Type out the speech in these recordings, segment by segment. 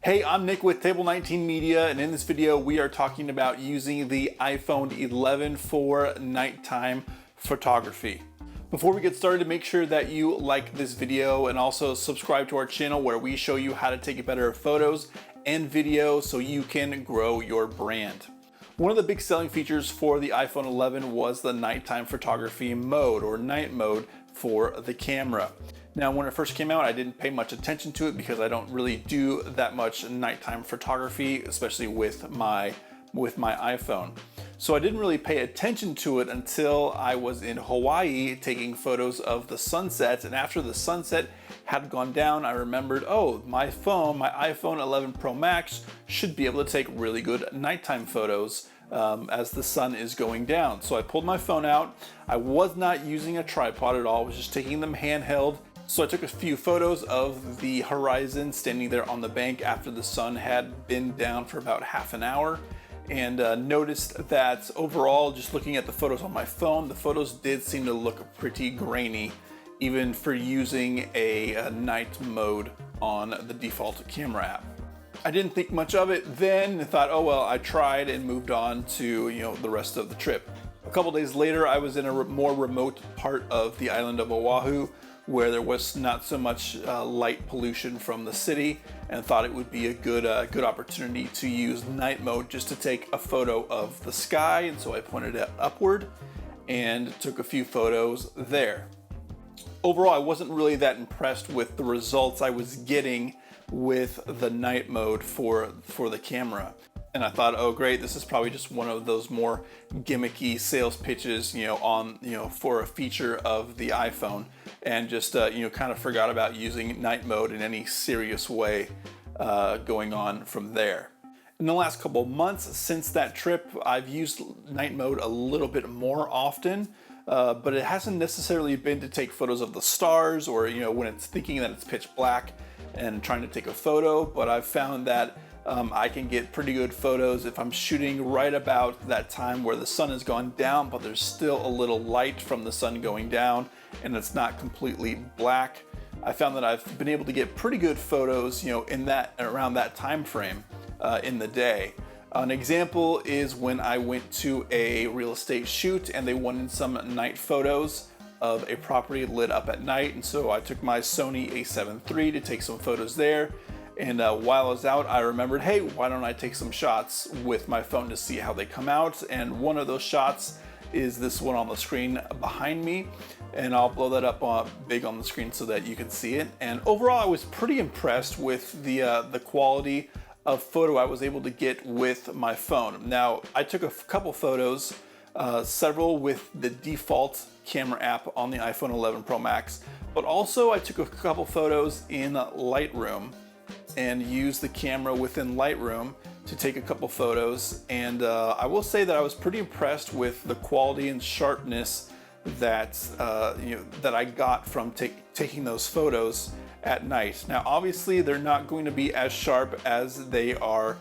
Hey, I'm Nick with Table 19 Media, and in this video we are talking about using the iPhone 11 for nighttime photography. Before we get started, make sure that you like this video and also subscribe to our channel where we show you how to take better photos and video so you can grow your brand. One of the big selling features for the iPhone 11 was the nighttime photography mode or night mode for the camera. Now, when it first came out, I didn't pay much attention to it because I don't really do that much nighttime photography, especially with my iPhone. So I didn't really pay attention to it until I was in Hawaii taking photos of the sunset. And after the sunset had gone down, I remembered, oh, my iPhone 11 Pro Max should be able to take really good nighttime photos as the sun is going down. So I pulled my phone out. I was not using a tripod at all. I was just taking them handheld. So I took a few photos of the horizon standing there on the bank after the sun had been down for about half an hour, and noticed that overall, just looking at the photos on my phone, the photos did seem to look pretty grainy, even for using a night mode on the default camera app. I didn't think much of it then and thought, oh well, I tried, and moved on to the rest of the trip. A couple days later, I was in a more remote part of the island of Oahu, where there was not so much light pollution from the city, and thought it would be a good opportunity to use night mode just to take a photo of the sky. And so I pointed it upward and took a few photos there. Overall, I wasn't really that impressed with the results I was getting with the night mode for the camera. And I thought, oh great, this is probably just one of those more gimmicky sales pitches, for a feature of the iPhone, and just kind of forgot about using night mode in any serious way going on from there. In the last couple of months since that trip, I've used night mode a little bit more often, but it hasn't necessarily been to take photos of the stars or when it's thinking that it's pitch black and trying to take a photo. But I've found that I can get pretty good photos if I'm shooting right about that time where the sun has gone down, but there's still a little light from the sun going down and it's not completely black. I found that I've been able to get pretty good photos, in around that time frame in the day. An example is when I went to a real estate shoot and they wanted some night photos of a property lit up at night, and so I took my Sony a7 III to take some photos there. And while I was out, I remembered, hey, why don't I take some shots with my phone to see how they come out? And one of those shots is this one on the screen behind me. And I'll blow that up big on the screen so that you can see it. And overall, I was pretty impressed with the quality of photo I was able to get with my phone. Now, I took a couple photos, several with the default camera app on the iPhone 11 Pro Max, but also I took a couple photos in Lightroom and use the camera within Lightroom to take a couple photos. And I will say that I was pretty impressed with the quality and sharpness that that I got from taking those photos at night. Now, obviously, they're not going to be as sharp as they are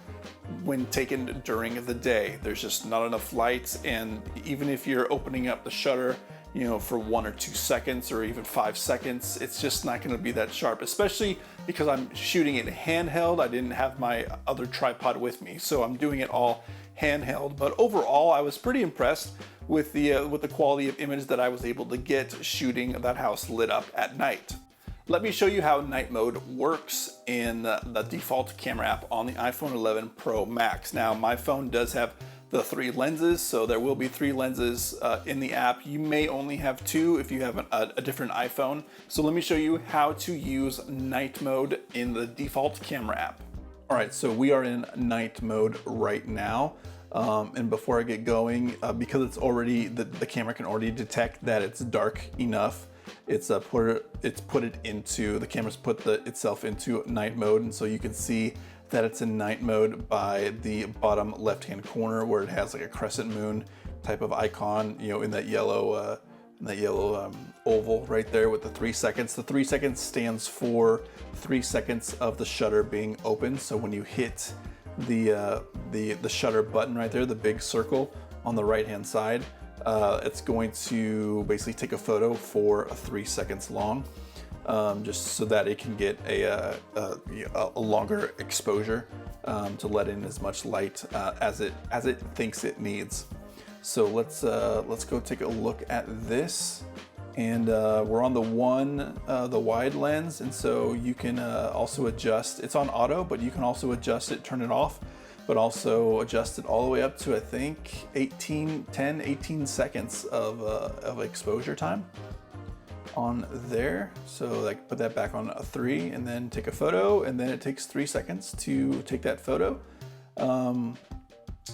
when taken during the day. There's just not enough light, and even if you're opening up the shutter for 1 or 2 seconds or even 5 seconds, it's just not going to be that sharp, especially because I'm shooting it handheld. I didn't have my other tripod with me, so I'm doing it all handheld. But overall, I was pretty impressed with the quality of image that I was able to get shooting that house lit up at night. Let me show you how night mode works in the default camera app on the iPhone 11 Pro Max. Now, my phone does have the 3 lenses, so there will be 3 lenses in the app. You may only have 2 if you have a different iPhone. So let me show you how to use night mode in the default camera app. All right, so we are in night mode right now. And before I get going, because it's already, the camera can already detect that it's dark enough, the camera's put itself into night mode, and so you can see that it's in night mode by the bottom left-hand corner where it has like a crescent moon type of icon, in that yellow oval right there with the 3 seconds. The 3 seconds stands for 3 seconds of the shutter being open. So when you hit the shutter button right there, the big circle on the right-hand side, it's going to basically take a photo for 3 seconds long. just so that it can get a longer exposure to let in as much light as it thinks it needs. So let's go take a look at this. And we're on the wide lens, and so you can also adjust. It's on auto, but you can also adjust it, turn it off, but also adjust it all the way up to, I think, 18 seconds of exposure time on there. So like put that back on a 3 and then take a photo, and then it takes 3 seconds to take that photo.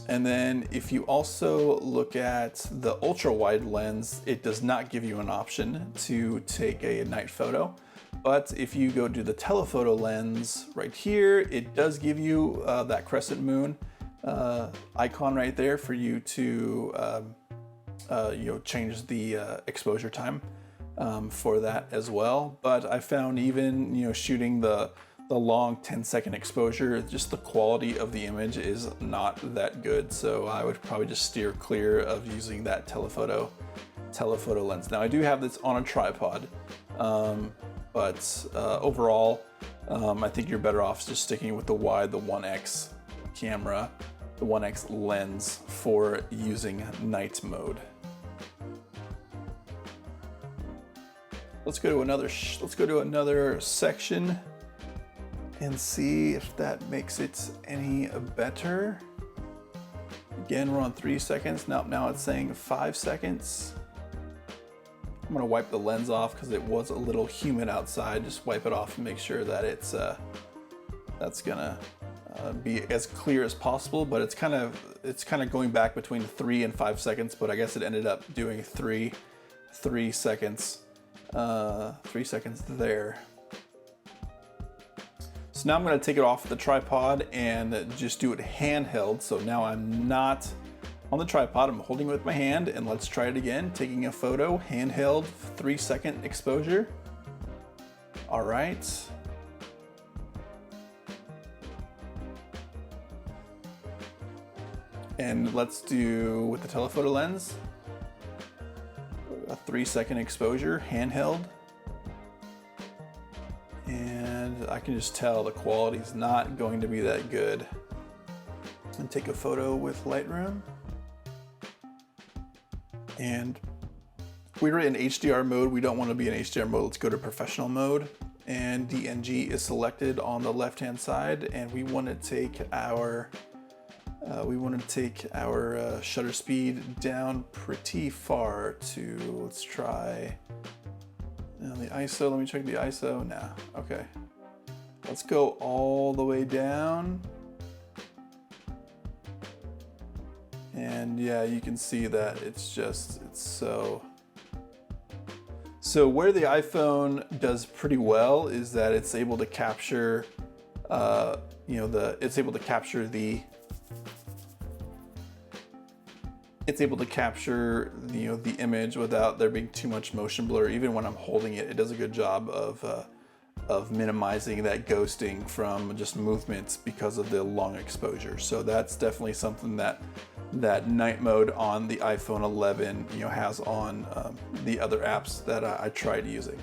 And then if you also look at the ultra wide lens, it does not give you an option to take a night photo. But if you go to the telephoto lens right here, it does give you that crescent moon icon right there for you to change the exposure time for that as well. But I found even shooting the long 10-second exposure, just the quality of the image is not that good. So I would probably just steer clear of using that telephoto lens. Now I do have this on a tripod, but overall, I think you're better off just sticking with the 1X camera, the 1X lens for using night mode. Let's go to another section and see if that makes it any better. Again, we're on 3 seconds. Now it's saying 5 seconds. I'm gonna wipe the lens off because it was a little humid outside. Just wipe it off and make sure that that's gonna be as clear as possible. But it's kind of going back between 3 and 5 seconds. But I guess it ended up doing 3 seconds. 3 seconds there. So now I'm going to take it off the tripod and just do it handheld. So now I'm not on the tripod, I'm holding it with my hand, and let's try it again. Taking a photo, handheld, 3 second exposure. All right. And let's do with the telephoto lens, a 3 second exposure, handheld. And I can just tell the quality is not going to be that good. And take a photo with Lightroom. And we're in HDR mode. We don't want to be in HDR mode. Let's go to professional mode. And DNG is selected on the left-hand side. And we want to take our shutter speed down pretty far to, let's try. Now the ISO, let me check the ISO. Nah, okay. Let's go all the way down. And yeah, you can see that it's so. So where the iPhone does pretty well is that it's able to capture, it's able to capture the image without there being too much motion blur. Even when I'm holding it, it does a good job of minimizing that ghosting from just movements because of the long exposure. So that's definitely something that night mode on the iPhone 11 has on the other apps that I tried using.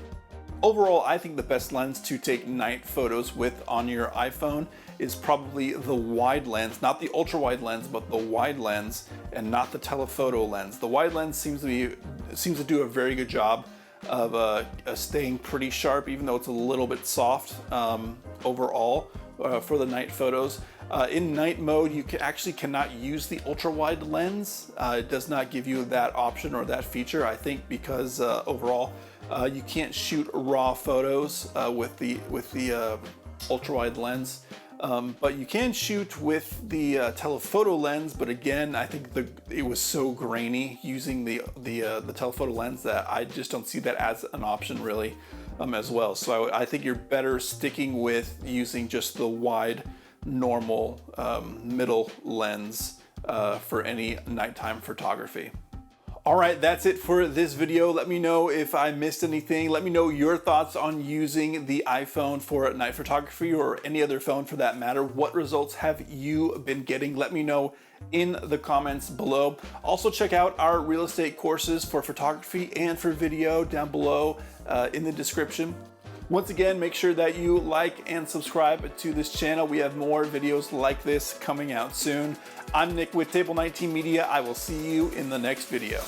Overall, I think the best lens to take night photos with on your iPhone is probably the wide lens, not the ultra wide lens, but the wide lens and not the telephoto lens. The wide lens seems to do a very good job of staying pretty sharp, even though it's a little bit soft overall for the night photos. In night mode, you actually cannot use the ultra wide lens. It does not give you that option or that feature, I think, because overall you can't shoot raw photos with the ultra wide lens. But you can shoot with the telephoto lens, but again, I think it was so grainy using the telephoto lens that I just don't see that as an option really as well. So I think you're better sticking with using just the wide, normal middle lens for any nighttime photography. All right, that's it for this video. Let me know if I missed anything. Let me know your thoughts on using the iPhone for night photography or any other phone for that matter. What results have you been getting? Let me know in the comments below. Also check out our real estate courses for photography and for video down below in the description. Once again, make sure that you like and subscribe to this channel. We have more videos like this coming out soon. I'm Nick with Table 19 Media. I will see you in the next video.